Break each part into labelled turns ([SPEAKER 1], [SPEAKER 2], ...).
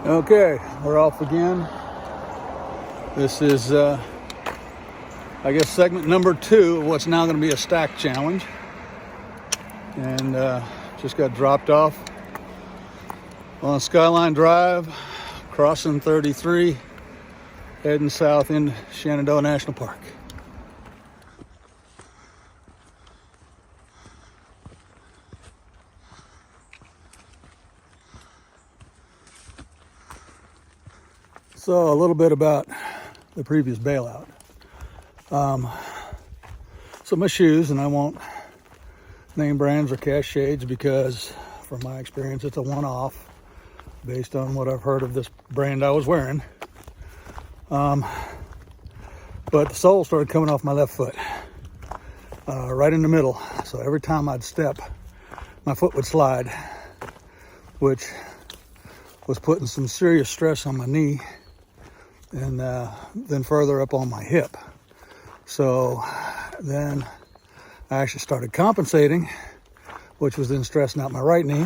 [SPEAKER 1] Okay, we're off again. This is, I guess, segment number 2 of what's now going to be a stack challenge. And just got dropped off on Skyline Drive, crossing 33, heading south into Shenandoah National Park. So a little bit about the previous bailout. So my shoes, and I won't name brands or cast shades because from my experience it's a one-off based on what I've heard of this brand I was wearing. But the sole started coming off my left foot, right in the middle. So every time I'd step, my foot would slide, which was putting some serious stress on my knee and then further up on my hip. So then I actually started compensating, which was then stressing out my right knee.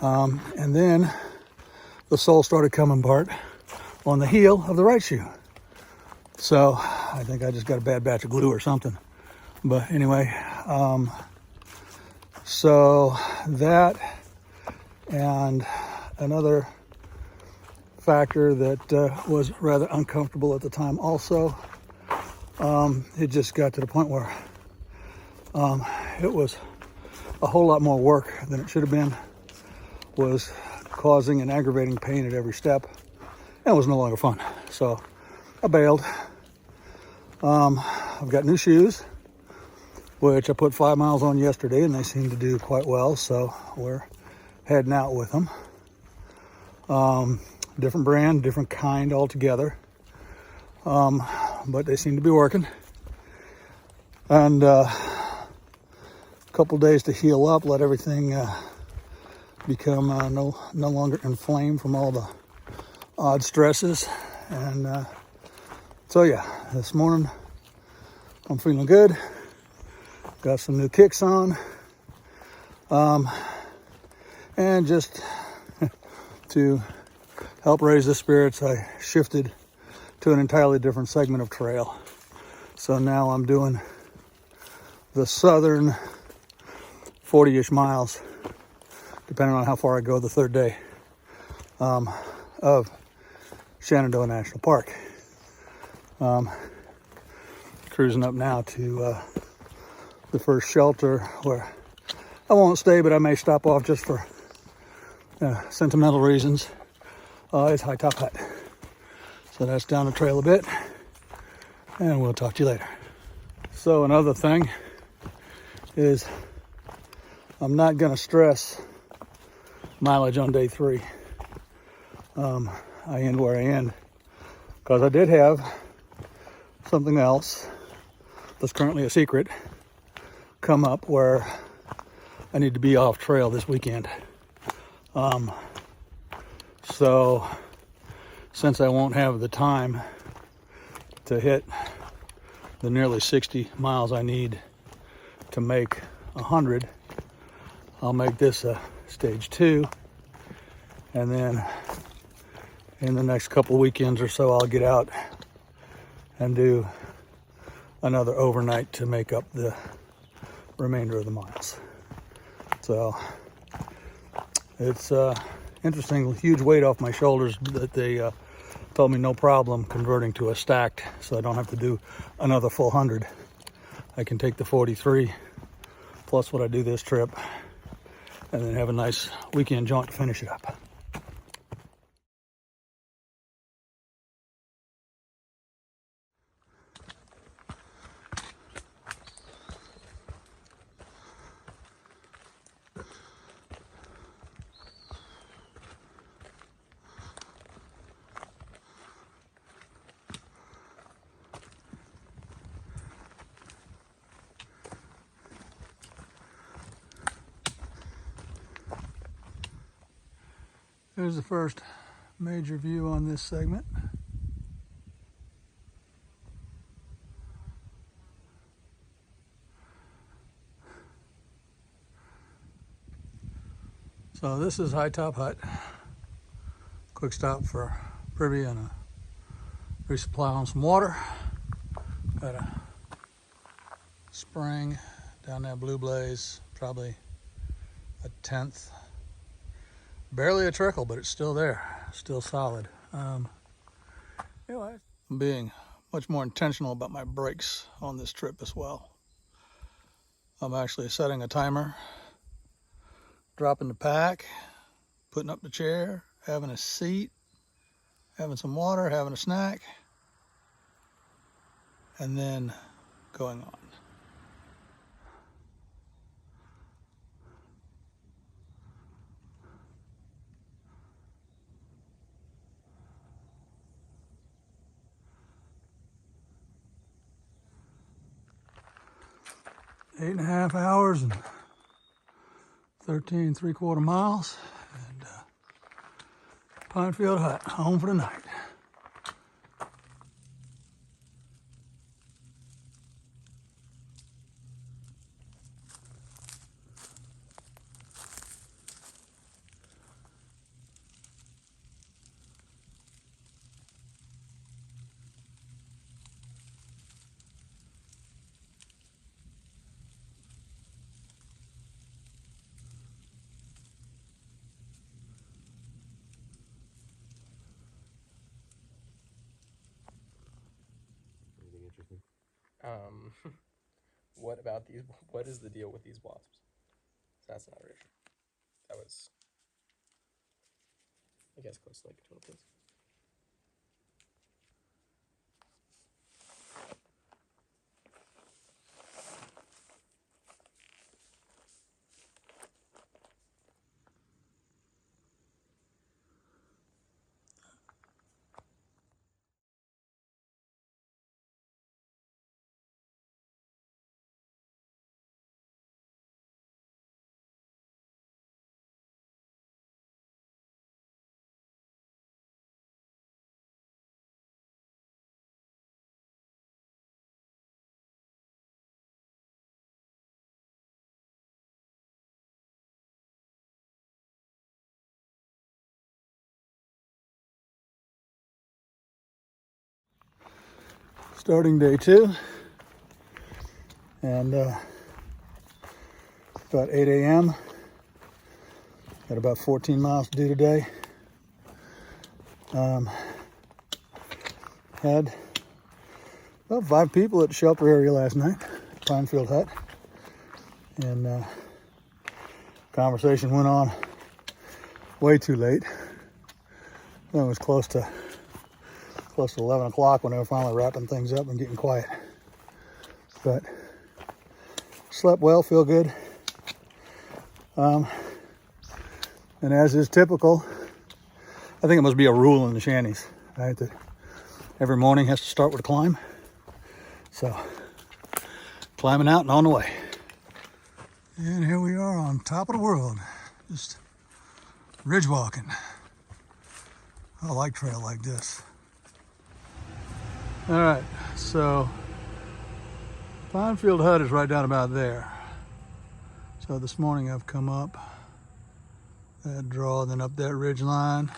[SPEAKER 1] And then the sole started coming apart on the heel of the right shoe. So I think I just got a bad batch of glue or something. But anyway, so that and another factor that was rather uncomfortable at the time also, it just got to the point where it was a whole lot more work than it should have been, was causing an aggravating pain at every step, and it was no longer fun. So I bailed. I've got new shoes, which I put 5 miles on yesterday, and they seem to do quite well, so we're heading out with them. Different brand, different kind altogether, but they seem to be working. And a couple days to heal up, let everything become no longer inflamed from all the odd stresses. And so yeah, this morning I'm feeling good. Got some new kicks on, and just to help raise the spirits, I shifted to an entirely different segment of trail. So now I'm doing the southern 40-ish miles, depending on how far I go the third day, of Shenandoah National Park. Cruising up now to the first shelter where I won't stay, but I may stop off just for sentimental reasons. It's High Top Hut. So that's down the trail a bit, and we'll talk to you later. So another thing is I'm not going to stress mileage on day 3. I end where I end because I did have something else that's currently a secret come up where I need to be off trail this weekend. So since I won't have the time to hit the nearly 60 miles I need to make 100, I'll make this a stage 2, and then in the next couple weekends or so I'll get out and do another overnight to make up the remainder of the miles. So it's interesting, huge weight off my shoulders that they told me no problem converting to a stacked, so I don't have to do another full 100. I can take the 43 plus what I do this trip and then have a nice weekend jaunt to finish it up. Here's the first major view on this segment. So this is High Top Hut. Quick stop for Privy and a resupply on some water. Got a spring down there, Blue Blaze, probably a tenth. Barely a trickle, but it's still there, still solid. Anyway, I'm being much more intentional about my brakes on this trip as well. I'm actually setting a timer, dropping the pack, putting up the chair, having a seat, having some water, having a snack, and then going on. Eight and a half hours and 13 3/4 miles, and Pinefield Hut, home for the night.
[SPEAKER 2] Anything interesting? What about these? What is the deal with these wasps? That's not reassuring. That was, I guess, close to like a total piece.
[SPEAKER 1] Starting day 2, and about 8 a.m. Got about 14 miles to do today. Had about 5 people at the shelter area last night, Pinefield Hut, and conversation went on way too late. It was close to 11 o'clock when they were finally wrapping things up and getting quiet. But slept well, feel good. And as is typical, I think it must be a rule in the shanties, right? That every morning has to start with a climb. So, climbing out and on the way. And here we are on top of the world, just ridge walking. I like trail like this. All right, so Pinefield Hut is right down about there. So this morning I've come up that draw, then up that ridge line,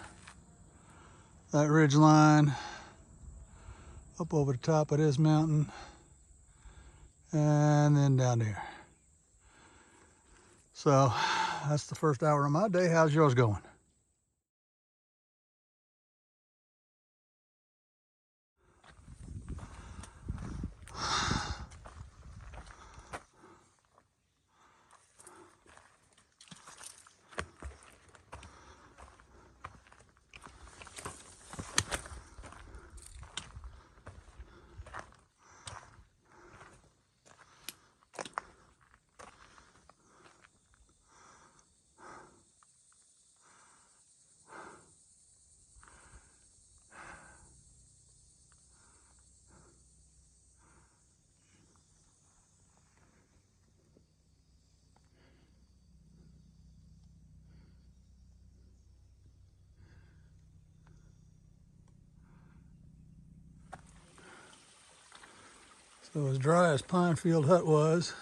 [SPEAKER 1] up over the top of this mountain, and then down there. So that's the first hour of my day. How's yours going? So as dry as Pinefield Hut was,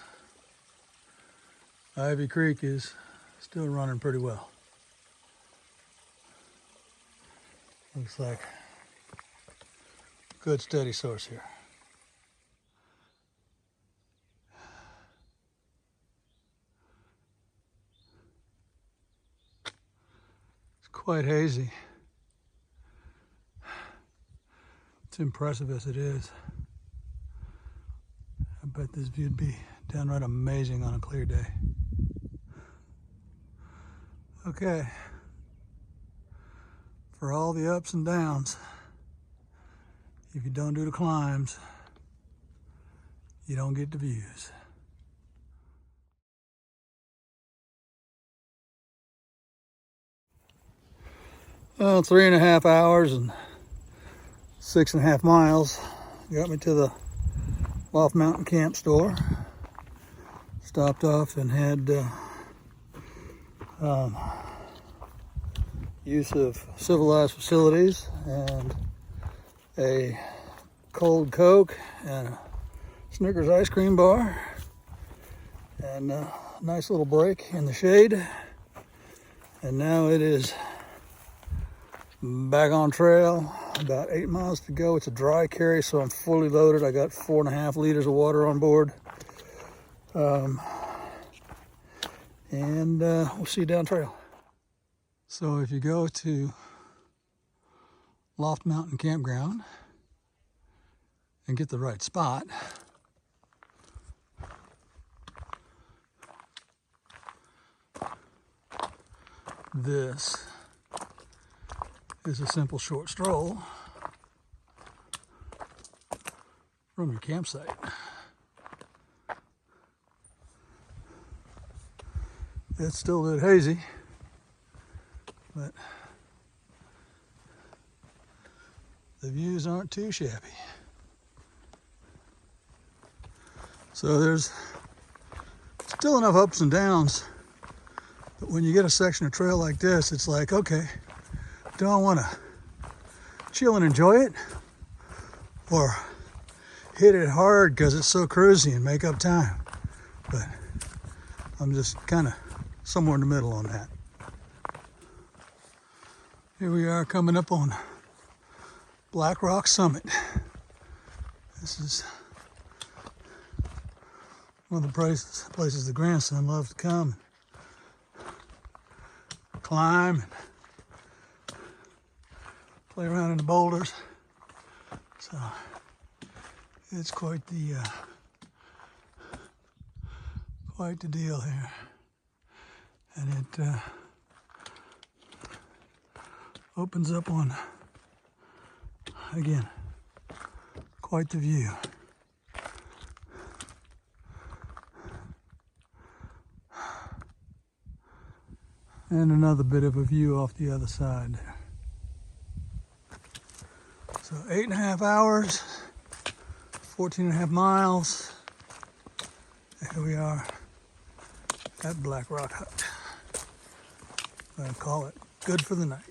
[SPEAKER 1] Ivy Creek is still running pretty well. Looks like good steady source here. It's quite hazy. It's impressive as it is. I bet this view'd be downright amazing on a clear day. Okay. For all the ups and downs, if you don't do the climbs, you don't get the views. Well, 3.5 hours and 6.5 miles got me to the Loft Mountain Camp store. Stopped off and had use of civilized facilities and a cold Coke and a Snickers ice cream bar and a nice little break in the shade. And now it is back on trail, about 8 miles to go. It's a dry carry, so I'm fully loaded. I got 4.5 liters of water on board. And we'll see you down trail. So if you go to Loft Mountain Campground and get the right spot, this is a simple short stroll from your campsite. It's still a bit hazy, but the views aren't too shabby. So there's still enough ups and downs, but when you get a section of trail like this, it's like, okay, do I want to chill and enjoy it, or hit it hard because it's so cruisy and make up time? But I'm just kind of somewhere in the middle on that. Here we are coming up on Black Rock Summit. This is one of the places the grandson loves to come and climb and play around in the boulders. So it's quite the deal here. And it opens up on, again, quite the view. And another bit of a view off the other side there. So 8.5 hours, 14.5 miles. Here we are at Black Rock Hut. I call it good for the night.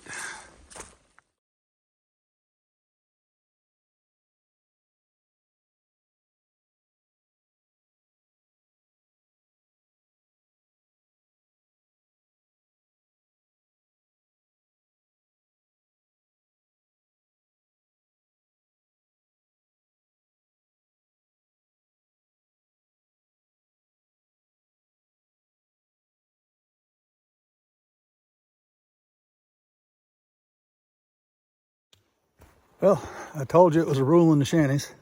[SPEAKER 1] Well, I told you it was a rule in the shanties.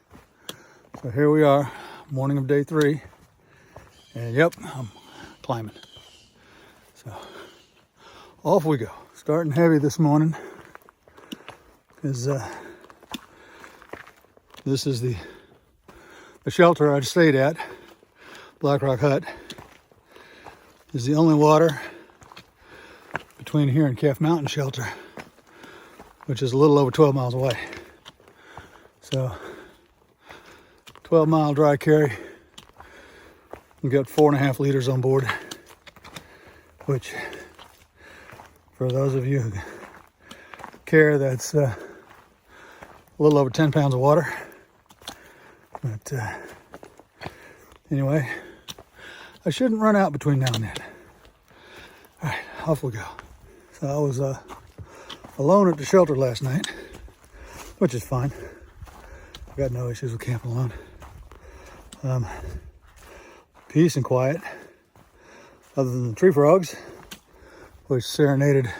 [SPEAKER 1] So here we are, morning of day 3. And yep, I'm climbing. So off we go. Starting heavy this morning because this is the shelter I stayed at. Black Rock Hut is the only water between here and Calf Mountain Shelter, which is a little over 12 miles away. So 12-mile dry carry. We've got 4.5 liters on board, which for those of you who care, that's a little over 10 pounds of water. But anyway, I shouldn't run out between now and then. All right, off we go. So I was alone at the shelter last night, which is fine. I've got no issues with camping alone. Peace and quiet, other than the tree frogs, which serenaded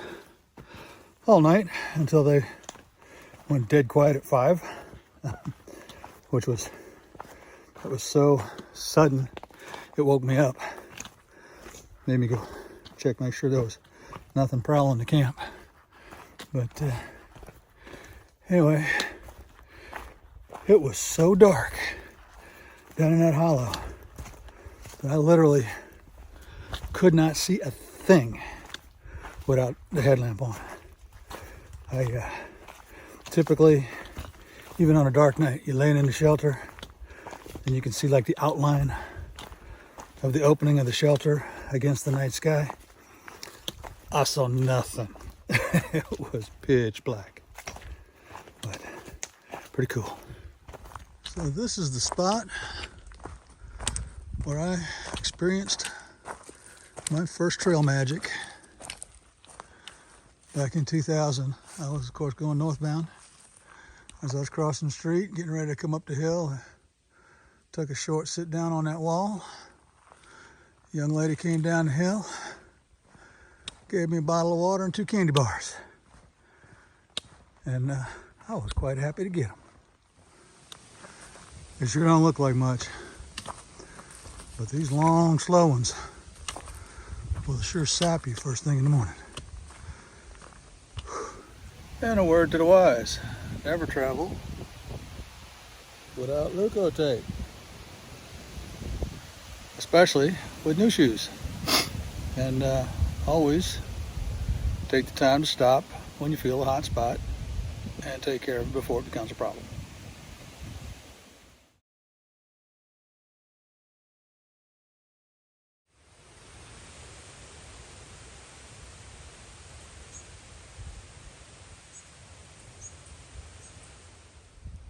[SPEAKER 1] all night until they went dead quiet at 5, which was so sudden it woke me up. Made me go check, make sure there was nothing prowling the camp. But anyway, it was so dark down in that hollow that I literally could not see a thing without the headlamp on. I typically, even on a dark night, you're laying in the shelter and you can see like the outline of the opening of the shelter against the night sky. I saw nothing. It was pitch black, but pretty cool. So this is the spot where I experienced my first trail magic back in 2000. I was, of course, going northbound. As I was crossing the street, getting ready to come up the hill, I took a short sit down on that wall. A young lady came down the hill, gave me a bottle of water and 2 candy bars. And I was quite happy to get them. They sure don't look like much, but these long, slow ones will sure sap you first thing in the morning. And a word to the wise, never travel without Leukotape, especially with new shoes. And always take the time to stop when you feel a hot spot and take care of it before it becomes a problem.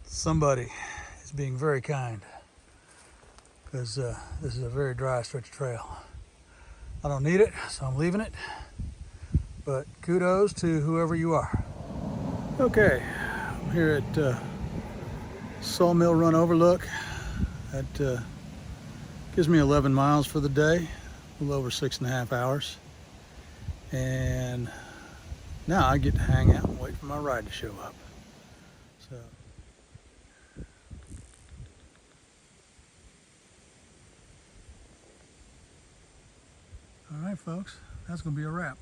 [SPEAKER 1] Somebody is being very kind, because this is a very dry stretch of trail. I don't need it, so I'm leaving it, but kudos to whoever you are. Okay, I'm here at Sawmill Run Overlook. That gives me 11 miles for the day, a little over 6.5 hours. And now I get to hang out and wait for my ride to show up. So. All right, folks, that's going to be a wrap.